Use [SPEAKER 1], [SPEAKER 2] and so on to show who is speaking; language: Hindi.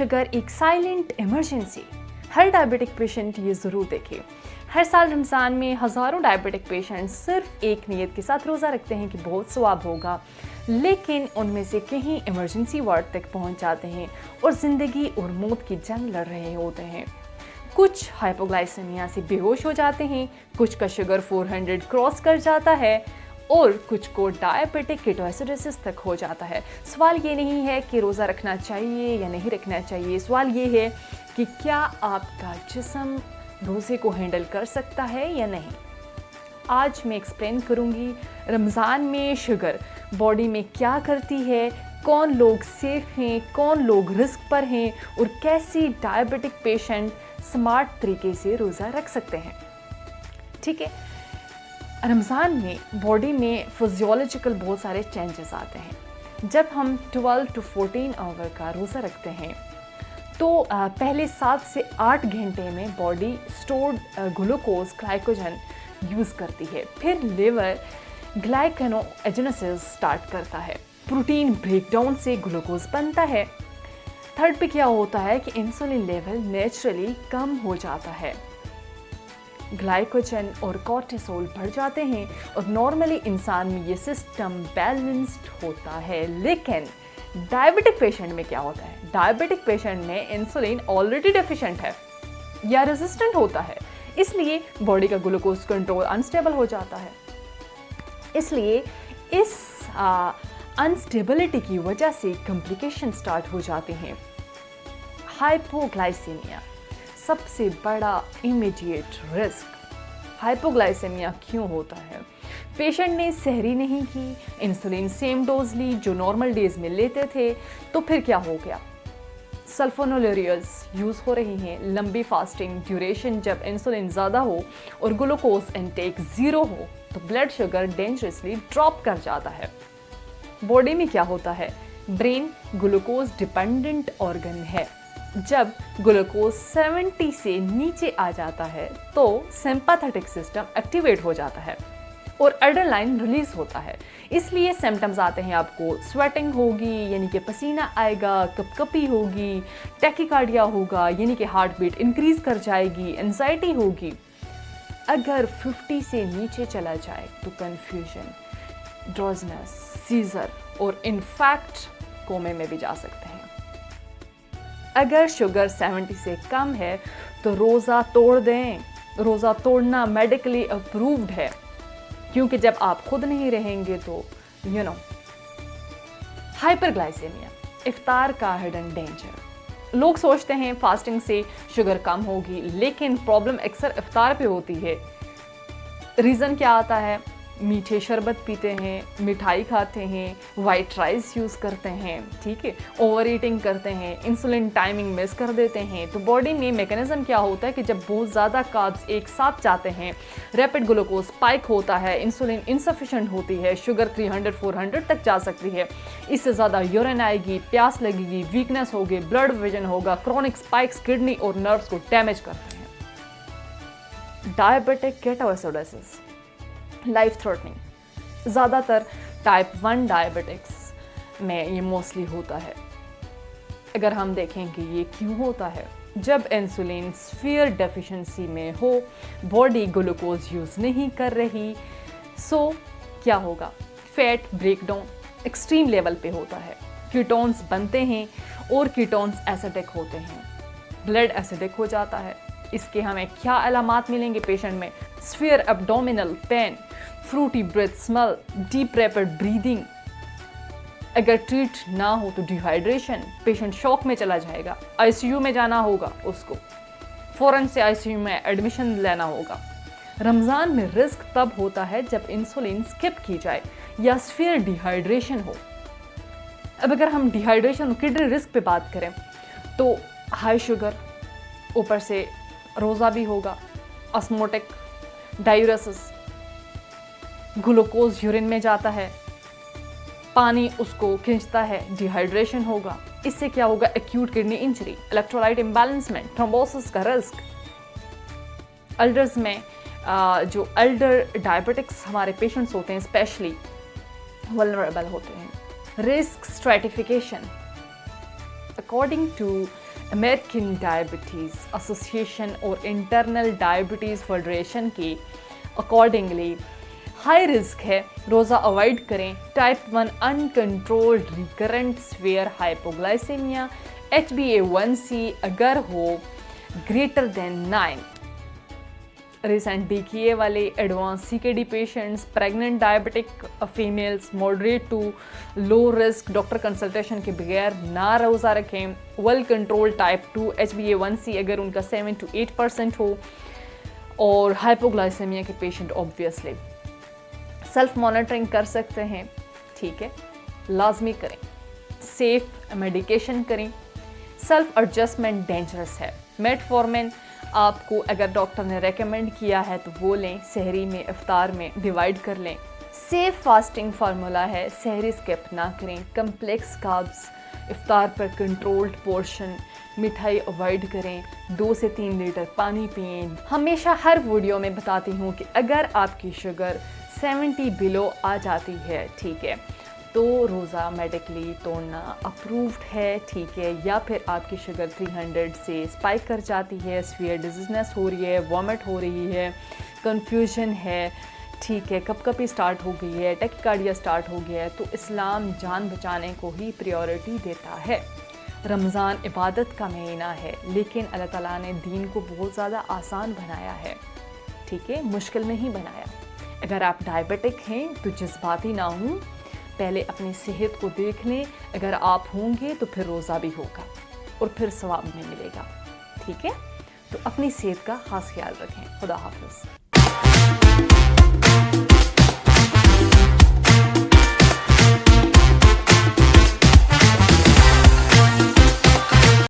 [SPEAKER 1] शुगर एक साइलेंट इमरजेंसी। हर डायबिटिक पेशेंट ये ज़रूर देखे। हर साल रमज़ान में हज़ारों डायबिटिक पेशेंट सिर्फ एक नीयत के साथ रोज़ा रखते हैं कि बहुत सवाब होगा, लेकिन उनमें से कहीं इमरजेंसी वार्ड तक पहुंच जाते हैं और ज़िंदगी और मौत की जंग लड़ रहे होते हैं। कुछ हाइपोग्लाइसेमिया से बेहोश हो जाते हैं, कुछ का शुगर 400 क्रॉस कर जाता है और कुछ को डायबिटिक कीटोएसिडोसिस तक हो जाता है। सवाल ये नहीं है कि रोज़ा रखना चाहिए या नहीं रखना चाहिए, सवाल ये है कि क्या आपका जिस्म रोज़े को हैंडल कर सकता है या नहीं। आज मैं एक्सप्लेन करूँगी रमज़ान में शुगर बॉडी में क्या करती है, कौन लोग सेफ हैं, कौन लोग रिस्क पर हैं और कैसे डायबिटिक पेशेंट स्मार्ट तरीके से रोज़ा रख सकते हैं। ठीक है, रमज़ान में बॉडी में फिजियोलॉजिकल बहुत सारे चेंजेस आते हैं। जब हम 12 to 14 आवर का रोज़ा रखते हैं तो पहले 7 से 8 घंटे में body stored glucose glycogen use करती है, फिर लिवर ग्लाइकोनोजेनेसिस स्टार्ट करता है, प्रोटीन ब्रेकडाउन से ग्लूकोज बनता है। थर्ड पे क्या होता है कि इंसुलिन लेवल नेचुरली कम हो जाता है, ग्लाइकोजन और कॉर्टिसोल बढ़ जाते हैं और नॉर्मली इंसान में ये सिस्टम बैलेंस्ड होता है। लेकिन डायबिटिक पेशेंट में क्या होता है, डायबिटिक पेशेंट में इंसुलिन ऑलरेडी डेफिशिएंट है या रेजिस्टेंट होता है, इसलिए बॉडी का ग्लूकोज कंट्रोल अनस्टेबल हो जाता है। इसलिए इस अनस्टेबिलिटी की वजह से कॉम्प्लिकेशन स्टार्ट हो जाते हैं। हाइपोग्लाइसेमिया सबसे बड़ा इमीडिएट रिस्क। हाइपोग्लाइसेमिया क्यों होता है? पेशेंट ने सहरी नहीं की, इंसुलिन सेम डोज ली जो नॉर्मल डेज में लेते थे, तो फिर क्या हो गया? सल्फोनिलुरियस यूज़ हो रही हैं, लंबी फास्टिंग ड्यूरेशन जब इंसुलिन ज़्यादा हो और ग्लूकोज इनटेक ज़ीरो हो तो ब्लड शुगर डेंजरसली ड्रॉप कर जाता है। बॉडी में क्या होता है? ब्रेन ग्लूकोज डिपेंडेंट ऑर्गन है। जब ग्लूकोज 70 से नीचे आ जाता है तो सिंपैथेटिक सिस्टम एक्टिवेट हो जाता है और एड्रेनालाइन रिलीज होता है। इसलिए सिम्टम्स आते हैं आपको, स्वेटिंग होगी यानी कि पसीना आएगा, कपकपी होगी, टैकीकार्डिया होगा यानी कि हार्ट बीट इंक्रीज कर जाएगी, एंजाइटी होगी। अगर 50 से नीचे चला जाए तो कंफ्यूजन, ड्रोजनेस, सीजर और इनफैक्ट कोमे में भी जा सकते हैं। अगर शुगर 70 से कम है तो रोज़ा तोड़ दें। रोज़ा तोड़ना मेडिकली अप्रूव्ड है, क्योंकि जब आप खुद नहीं रहेंगे तो हाइपरग्लाइसेमिया इफ्तार का हिडन डेंजर। लोग सोचते हैं फास्टिंग से शुगर कम होगी, लेकिन प्रॉब्लम अक्सर इफ्तार पे होती है। रीज़न क्या आता है? मीठे शरबत पीते हैं, मिठाई खाते हैं, वाइट राइस यूज़ करते हैं, ठीक है, ओवर ईटिंग करते हैं, इंसुलिन टाइमिंग मिस कर देते हैं। तो बॉडी में मैकेनिज्म क्या होता है कि जब बहुत ज़्यादा कार्ब्स एक साथ जाते हैं, रैपिड ग्लूकोज स्पाइक होता है, इंसुलिन इनसफिशिएंट होती है, शुगर 300-400 तक जा सकती है। इससे ज़्यादा यूरिन आएगी, प्यास लगेगी, वीकनेस होगी, ब्लड विजन होगा, क्रॉनिक स्पाइक्स किडनी और नर्व्स को डैमेज करते हैं। डायबिटिक कीटोएसिडोसिस लाइफ थ्रेटनिंग, ज़्यादातर टाइप 1 डायबिटिक्स में ये मोस्टली होता है। अगर हम देखें कि ये क्यों होता है, जब इंसुलिन स्फीयर डेफिशिएंसी में हो, बॉडी ग्लूकोज यूज़ नहीं कर रही, सो क्या होगा? फैट ब्रेकडाउन एक्सट्रीम लेवल पे होता है, कीटोन्स बनते हैं और कीटोन्स एसिडिक होते हैं, ब्लड एसिडिक हो जाता है। इसके हमें क्या अलामात मिलेंगे पेशेंट में? Severe abdominal pain, fruity breath smell, deep rapid breathing. अगर ट्रीट ना हो तो डिहाइड्रेशन, पेशेंट शॉक में चला जाएगा, आईसीयू में जाना होगा, उसको फौरन से आईसीयू में एडमिशन लेना होगा। रमज़ान में रिस्क तब होता है जब इंसुलिन स्किप की जाए या स्फीयर डिहाइड्रेशन हो। अब अगर हम डिहाइड्रेशन और किडनी रिस्क पे बात करें तो हाई शुगर, ऊपर से रोज़ा भी होगा, ऑस्मोटिक, डायूरेसिस, ग्लूकोज यूरिन में जाता है, पानी उसको खींचता है, डिहाइड्रेशन होगा। इससे क्या होगा? Acute kidney injury, electrolyte imbalancement, thrombosis का रिस्क। एल्डर्स में जो एल्डर डायबिटिक्स हमारे पेशेंट्स होते हैं स्पेशली वल्नरेबल होते हैं। Risk stratification according to American diabetes association और इंटरनल डायबिटीज़ फेडरेशन के अकॉर्डिंगली हाई रिस्क है, रोज़ा अवॉइड करें। Type 1 uncontrolled recurrent severe hypoglycaemia HbA1c अगर हो ग्रेटर देन 9, रिसेंट DKA वाले, advance CKD patients, pregnant diabetic females, moderate to low risk doctor consultation के बगैर ना रोज़ा रखें। वेल कंट्रोल टाइप 2 HbA1c अगर उनका 7 to 8% हो, और हाइपोग्लाइसेमिया के पेशेंट ऑब्वियसली सेल्फ मॉनिटरिंग कर सकते हैं, ठीक है, लाजमी करें। सेफ मेडिकेशन करें। सेल्फ एडजस्टमेंट डेंजरस है। मेटफॉर्मिन आपको अगर डॉक्टर ने रेकमेंड किया है तो वो लें, सहरी में इफ्तार में डिवाइड कर लें। सेफ फास्टिंग फार्मूला है, सहरी स्किप ना करें। कम्प्लेक्स कार्ब्स इफ्तार पर कंट्रोल्ड पोर्शन, मिठाई अवॉइड करें। 2 से 3 लीटर पानी पिएं। हमेशा हर वीडियो में बताती हूँ कि अगर आपकी शुगर 70 बिलो आ जाती है, ठीक है, तो रोज़ा मेडिकली तोड़ना अप्रूव्ड है, ठीक है, या फिर आपकी शुगर 300 से स्पाइक कर जाती है, सीवियर डिजीजनेस हो रही है, वॉमिट हो रही है, कन्फ्यूजन है, ठीक है, कपकपी स्टार्ट हो गई है, टैकिकार्डिया स्टार्ट हो गया है, तो इस्लाम जान बचाने को ही प्रायोरिटी देता है। रमज़ान इबादत का महीना है, लेकिन अल्लाह ताला ने दीन को बहुत ज़्यादा आसान बनाया है, ठीक है, मुश्किल नहीं बनाया। अगर आप डायबिटिक हैं तो जज्बाती ना हों, पहले अपनी सेहत को देख लें। अगर आप होंगे तो फिर रोज़ा भी होगा और फिर सवाब में मिलेगा, ठीक है। तो अपनी सेहत का खास ख्याल रखें। खुदा हाफिज़।